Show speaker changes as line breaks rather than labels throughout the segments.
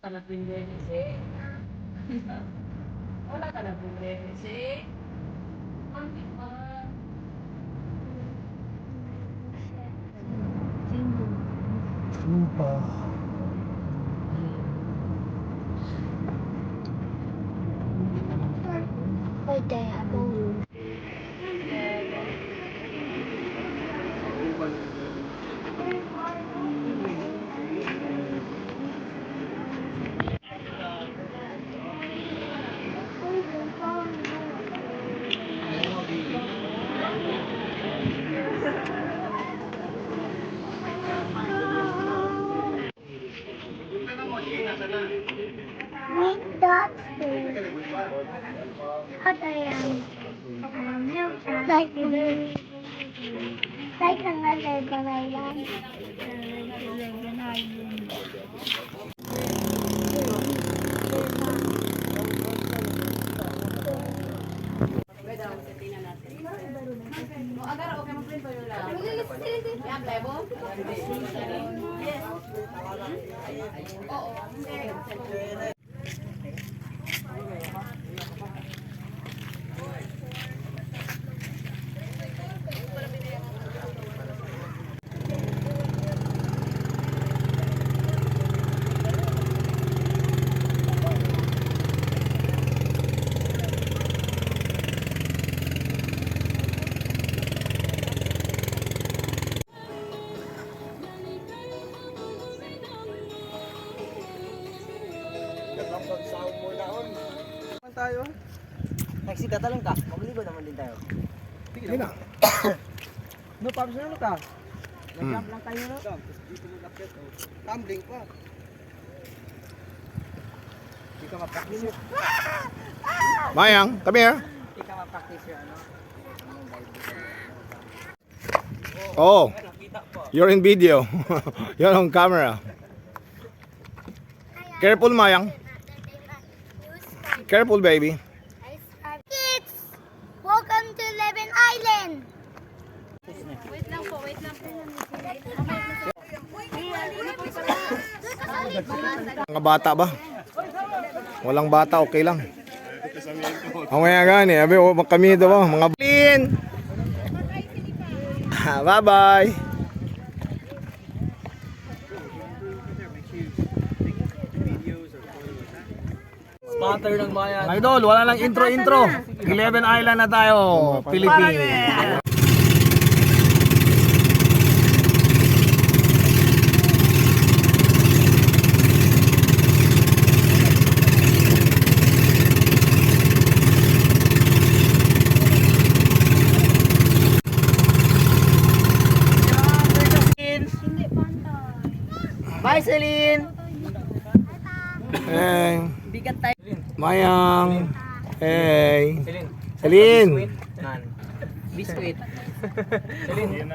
ka na pinwedesi. Wala ka na pinwedesi. Hindi pa.
Lupa.
Birthday ako. Make that food. Hot ayan. Like another banana.
Tayo.
Taxi ka talong ka. Magligo naman din tayo.
Sige na.
No, paps na ka. Nag-jump lang tayo no.
Tumbling pa.
Hindi ka ma-practice yun.
Mayang, come here.
Hindi ka ma-practice yun ano.
Oh, you're in video. You're on camera. Careful, Mayang. Careful, baby.
Kids, welcome to Levin Island.
Wait lang po.
Mga bata ba? Walang bata, okay lang. Mamaya gani, abi kami ito ba? Mga blin. Bye-bye.
Spotter ng bayan.
Mga idol, wala lang intro. 11 Island na tayo, Philippines.
Bye, Celine!
Hey,
Bigat tayo.
Mayang. Hey.
Celine.
Celine.
Nan. Biscuit. Celine.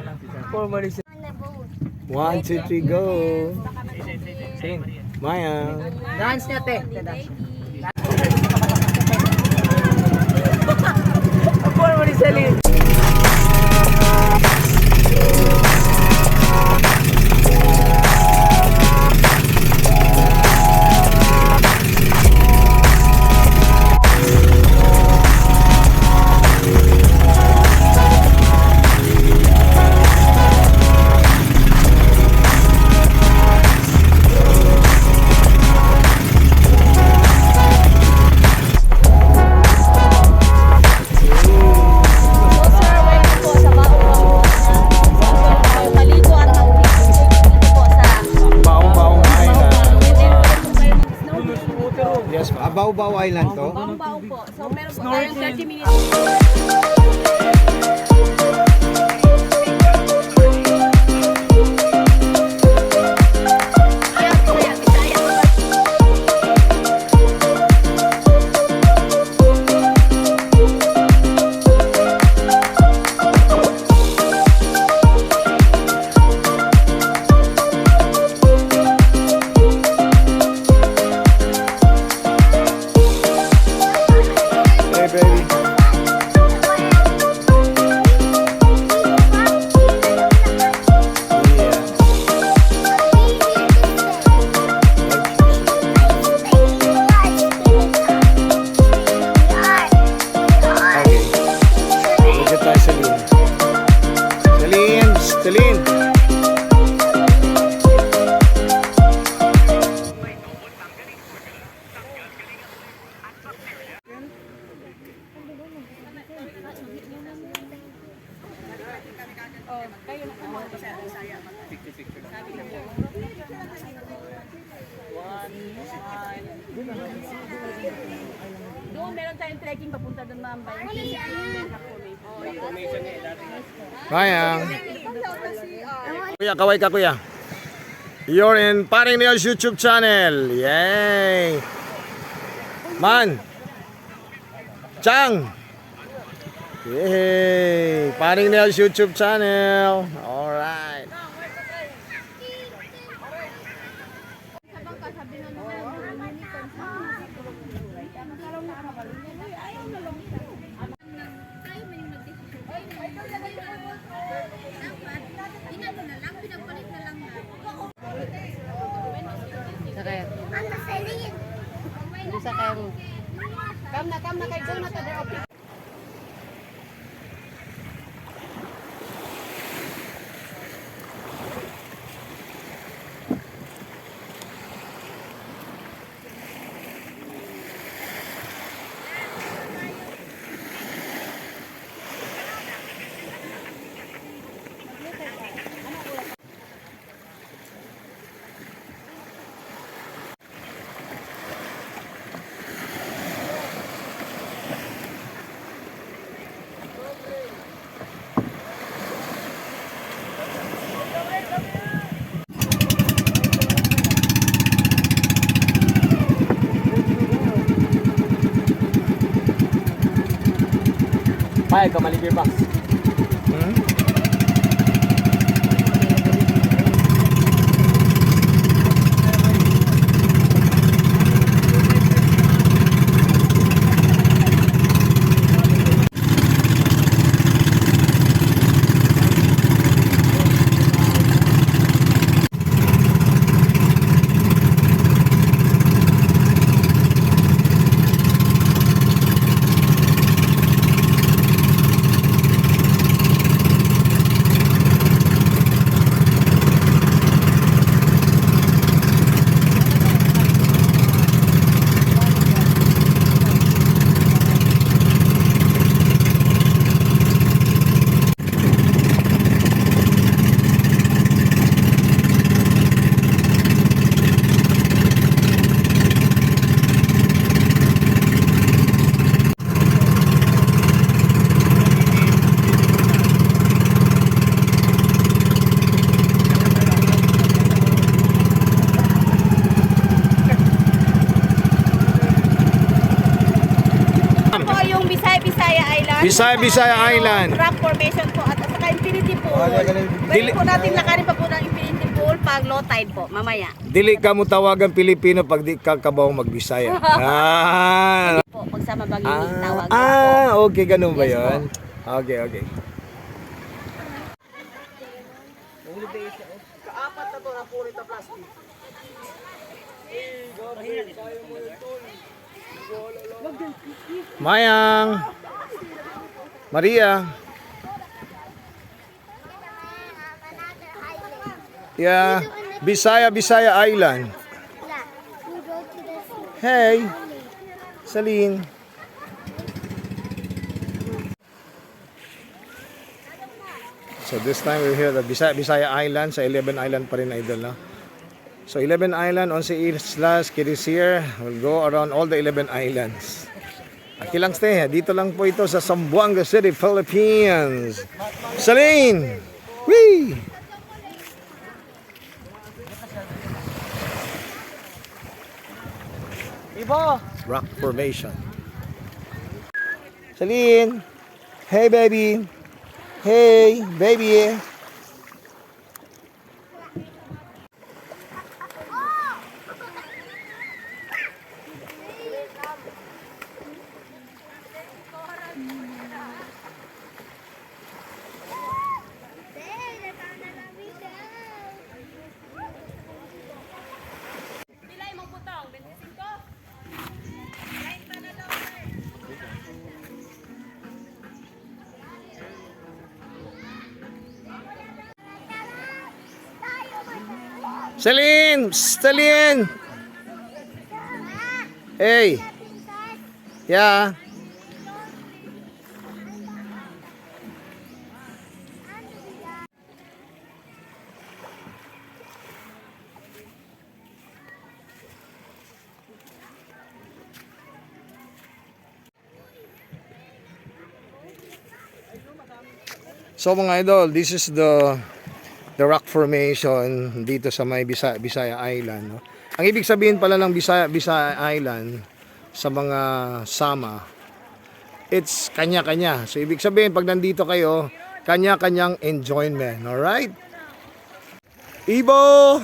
Formally.
1, 2, 3, go.
Celine.
Mayang.
Dance niya, te. Formally, Celine.
Yes, Abaw-Baw Island to.
Bangbaw po. So meron po tayong 30 minutes.
Hey, baby. Celine.
Doon, meron tayong trekking papunta doon, ma'am.
Mayang. Kuya, kaway ka kuya. You're in Paring Neil's YouTube channel. Yay! Man! Chang! Yay! Paring Neil's YouTube channel. Alright.
Sakay.
Mama Celine.
Hindi sakay mo. Come na kay go na to the office.
Payag ka maligir box.
Hmm?
Po yung Bisaya Island.
Bisaya Island.
Rock formation po at saka Infinity Pool.
Dili-
Pwede po natin lakarin pa po ng Infinity Pool pag low tide po, mamaya.
Dili ka mo tawagan Pilipino pag di ka kabaw magbisaya. Ah.
Po, pag sa mabagyo yung tawag po.
Okay, ganun ba
Yes,
'yon? Okay, okay.
Kaapat na to na puro ito plastic.
Mayang. Maria. Yeah, Bisaya Island.
We go to the sea.
Hey, Celine. So this time we're here at Bisaya Island. Sa 11 Island pa rin, idol, no? So 11 Island, 11 Islas, Kirisir. We'll go around all the 11 islands. Aki lang stay. Dito lang po ito sa Zamboanga City, Philippines. Celine! Whee!
Ibo!
Rock formation. Celine! Hey, baby! Hey, baby!
Pilay mong putong, 25?
Celine! Psst, Celine! Hey! Yeah? So mga idol, this is the rock formation dito sa may Bisaya Island. No? Ang ibig sabihin pala ng Bisaya Island sa mga sama, it's kanya-kanya. So ibig sabihin pag nandito kayo, kanya-kanyang enjoyment. Alright? Ibo!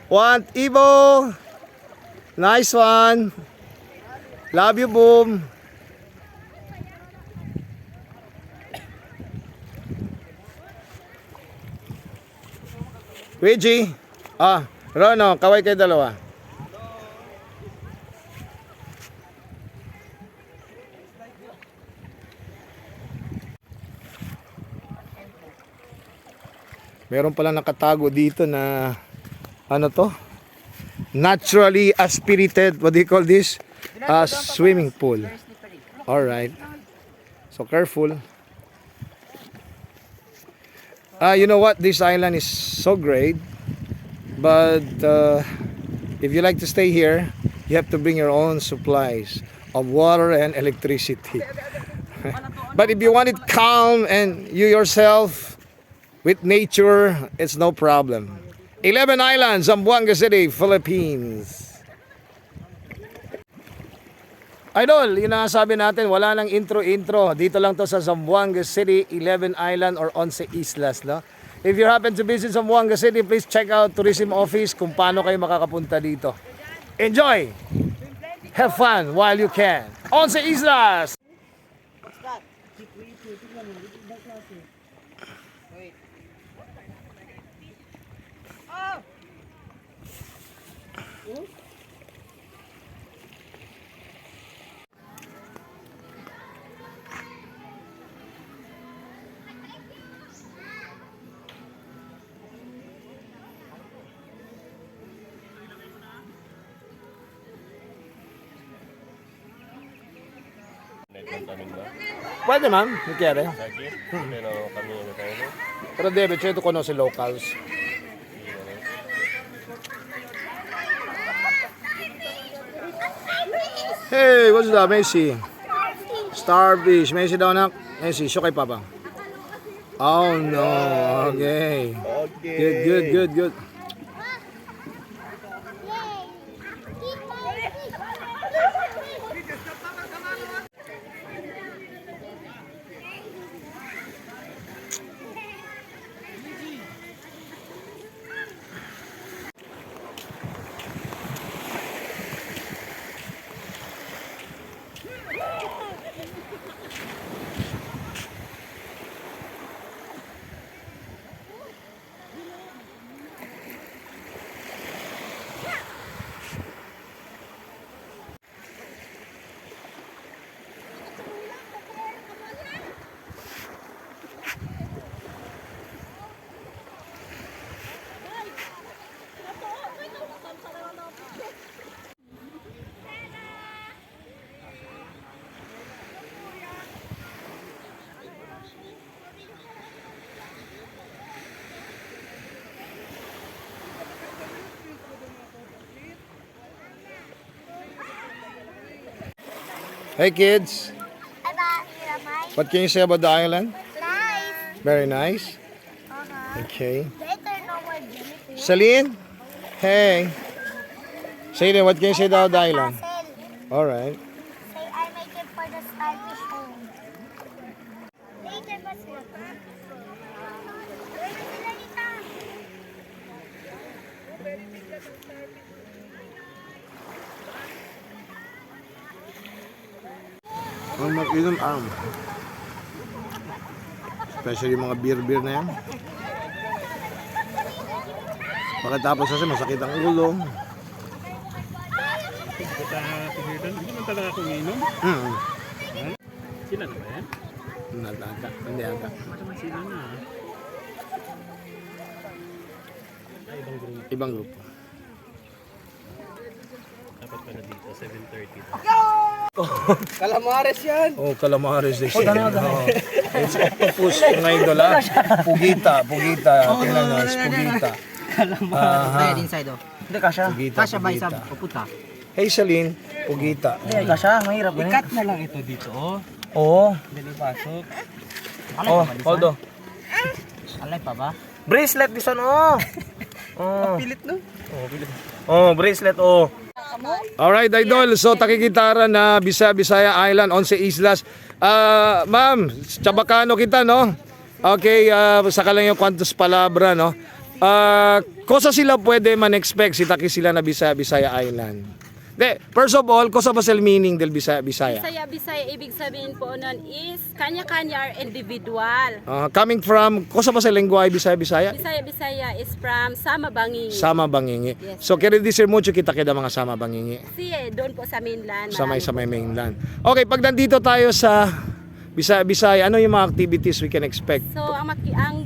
Want Ibo! Nice one! Love you, boom! Luigi, Rono, kaway kayo dalawa. Meron pala nakatago dito na ano to? Naturally aspirated, what do you call this? Swimming pool. All right. So careful. You know what? This island is so great, but if you like to stay here, you have to bring your own supplies of water and electricity. But if you want it calm and you yourself with nature, it's no problem. 11 Islands, Zamboanga City, Philippines. Idol, yun ang sabi natin, wala nang intro. Dito lang to sa Zamboanga City, 11 Island or 11 Islas. No? If you happen to visit Zamboanga City, please check out tourism office kung paano kayo makakapunta dito. Enjoy! Have fun while you can. 11 Islas! Pwede man, may kere. Pero debit siya ito kuno si locals. Hey, what's that, Macy? Starfish. Macy daw nak. Macy, show kay Papa. Oh no, okay. Good. Hey kids, what can you say about the island?
Nice.
Very nice. Okay.
Better no more jellyfish.
Celine? Hey. Say then, what can you say about the island?
Castle.
Alright.
Say I make it for the starfish home. Later pa sila. Ang mag-inom especially yung mga beer na yan. Pagkatapos kasi masakit ang ulo.
Hindi naman talaga ako uminom. Sila na ba yan?
Hindi ata.
Sila na.
Ibang grupo.
Dapat pala dito, 7:30.
Calamares yan.
Oh, calamares they say. Oh, it's octopus, mga idol ha. Pugita. Tingnan nyo, it's pugita.
Ayan, inside oh. Hindi, kasha.
Pugita,
Kasha ba isa
pugita.
puputa?
Hazelin, pugita.
Hindi, kasha. Mahirap ganun.
Ikat na lang ito dito, oh.
Oo.
Dali pasok.
Oh, hold on.
Alay pa ba?
Bracelet this one, oh. Oh.
Pilit, no?
Oh, bracelet, oh. Alright, idol. So, takikitara na Bisaya Island, 11 islas. Ma'am, Chabacano kita, no? Okay, saka lang yung kwantos palabra, no? Kosa sila pwede man-expect si taki sila na Bisaya Island. De, first of all, kosa ba sila meaning del Bisaya?
Bisaya, ibig sabihin po nun is kanya-kanya are individual.
Coming from, kosa ba sila lengguay Bisaya?
Bisaya is from Sama Bangingi.
Sama Bangingi.
Yes.
So, kaya disir mo kita kita mga Sama Bangingi.
Doon po sa mainland.
Sa may mainland. Okay, pag nandito tayo sa Bisaya, ano yung mga activities we can expect?
So, ang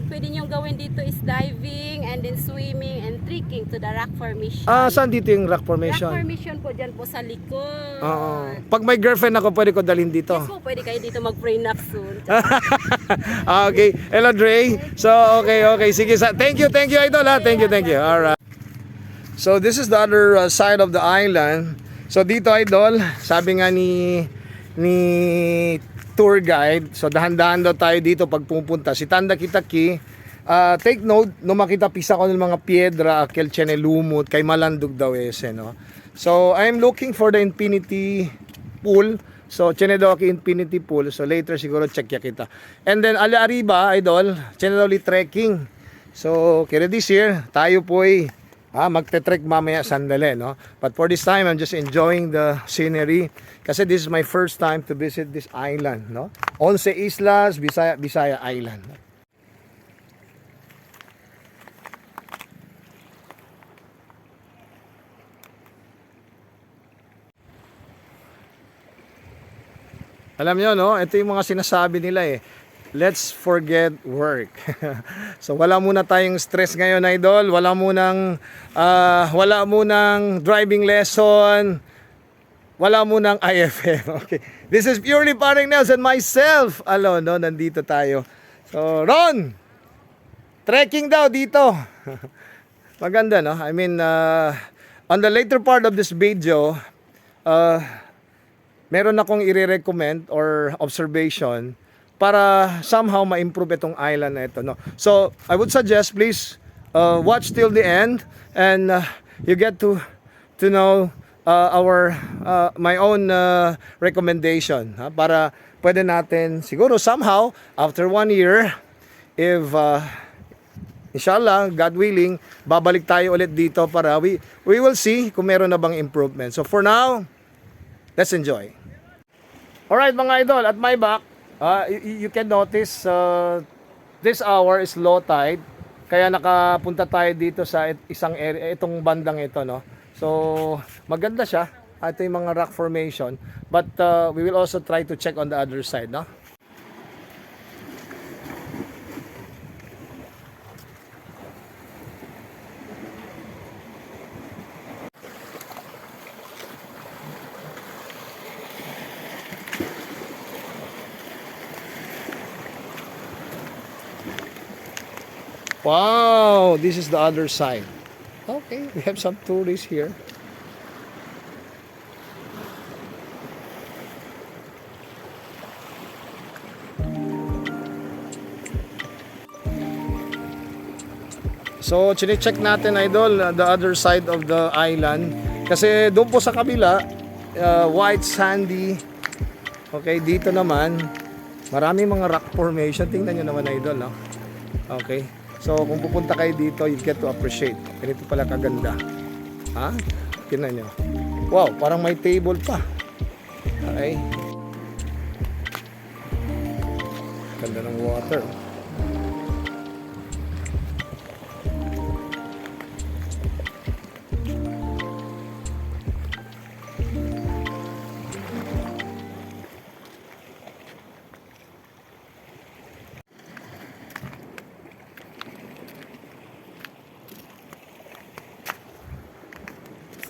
pwede niyong gawin dito is diving and then swimming and trekking to the rock formation.
Saan dito yung rock
Rock
formation?
formation po dyan po sa likod.
Oo. Pag may girlfriend ako, pwede ko dalhin dito.
Yes po, pwede kayo dito mag-prenup soon.
Okay. Hello, Dre. So, okay. Sige. Thank you, Idol. Ha? Thank you. Alright. So, this is the other side of the island. So, dito, Idol, sabi nga ni tour guide, so dahan-dahan daw tayo dito pag pupunta. Si Tanda Kitaki, take note, no makita pisa ko ng mga piedra, akel chene lumot, kay malandog daw ese, no? So, I'm looking for the infinity pool. So, chene daw aki infinity pool. So, later siguro check ya kita. And then, ala arriba, idol, chene daw li trekking. So, kaya this year, tayo po ay magte-trek mamaya sandali, no? But for this time, I'm just enjoying the scenery. Kasi this is my first time to visit this island, no? 11 islas, Bisaya Island. Alam nyo, no? Ito yung mga sinasabi nila eh. Let's forget work. So wala muna tayong stress ngayon, idol. Wala munang driving lesson. Wala munang IFM. Okay. This is purely Paring Nels and myself. Alone, no? Nandito tayo. So, Ron! Trekking daw dito. Maganda, no? I mean, on the later part of this video, meron akong i-recommend or observation para somehow ma-improve itong island na ito, no? So, I would suggest, please, watch till the end and you get to know my own recommendation, para pwede natin siguro somehow after 1 year, if inshallah, God willing, babalik tayo ulit dito para we will see kung meron na bang improvement. So for now, let's enjoy. Alright mga idol, at my back, you can notice this hour is low tide, kaya nakapunta tayo dito sa isang area, itong bandang ito, no? So maganda siya. Ito yung mga rock formation, but we will also try to check on the other side, no? Wow, this is the other side. Okay, we have some tourists here. So, chine-check natin, idol, the other side of the island. Kasi doon po sa kabila, white sandy. Okay, dito naman, marami mga rock formation. Tingnan nyo naman, idol, no? Okay. So, kung pupunta kayo dito, you get to appreciate. Ganito pala kaganda. Ha? Tingnan nyo. Wow, parang may table pa. Okay. Ganda ng water.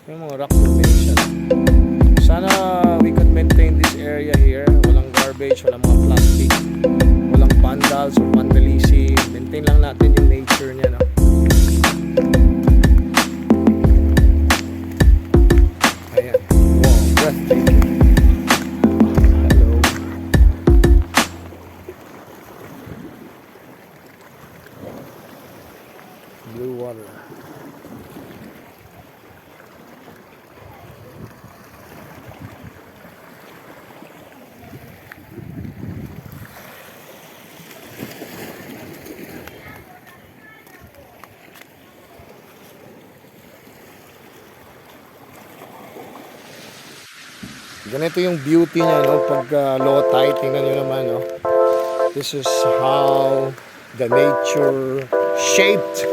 Yung mga rock formation. Sana we could maintain this area here. Walang garbage, walang mga plastic, walang vandals or vandalism. Maintain lang natin yung nature niya, no? Ayan. Wow, breathtaking. Hello. Blue water. Ganito yung beauty niya, no? Pag low tide, tingnan nyo naman, no? This is how the nature shaped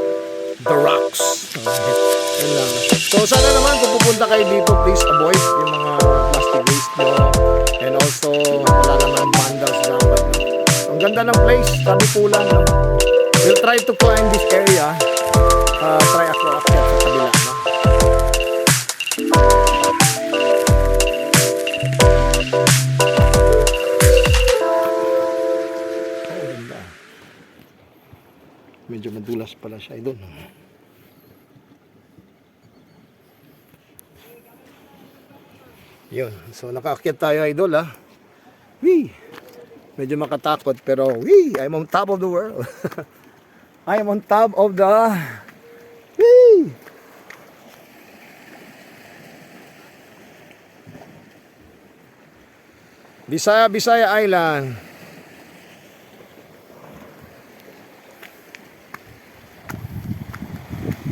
the rocks. Yan lang. So sana naman kung pupunta kayo dito, please avoid yung mga plastic waste nyo. And also, wala naman vandals dapat. Ang ganda ng place, sabi po lang, no? We'll try to find this area. Try ako akyat sa kabila, no? Medyo madulas pala siya doon. Yun. So nakaakyat tayo, idol, ha. Wee! Medyo makatakot pero wee! I'm on top of the world. I am on top of the wee! Bisaya Island.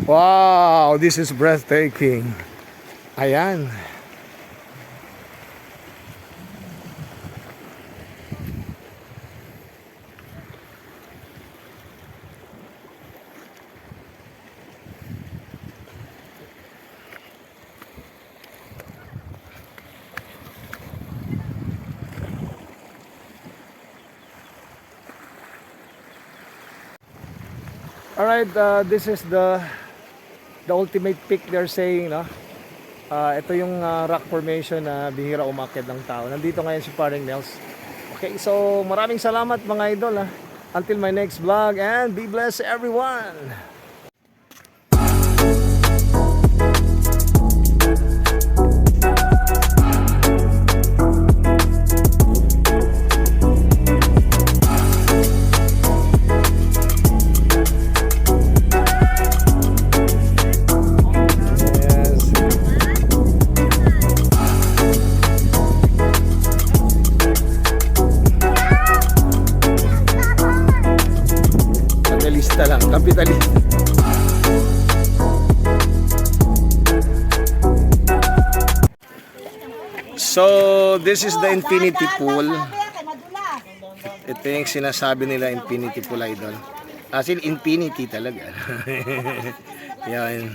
Wow, this is breathtaking. Ayan. All right, this is the ultimate peak they're saying, no? Ito yung rock formation na bihira umakyat ng tao. Nandito ngayon si Paring Nels. Okay, so maraming salamat mga idol, ha? Until my next vlog, and be blessed everyone! Kapitalista lang, kapitalista. So, this is the infinity pool. Ito yung sinasabi nila infinity pool, idol. As in, infinity talaga. Yan.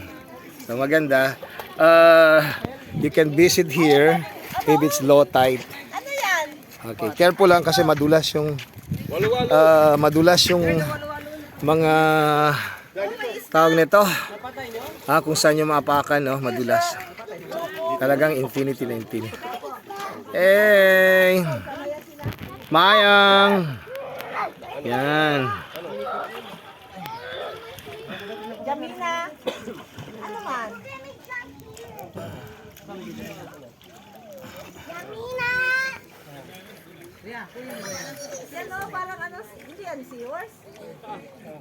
So, maganda. You can visit here if it's low tide. Okay, careful lang kasi madulas yung mga tawag nito. Kung saan yung maapakan, no, madulas. Talagang infinity na infinity. Hey! Mayang! Yan.
Jamina. Ano man?
Jamina!
Yan o, parang ano, hindi yan, seahorse.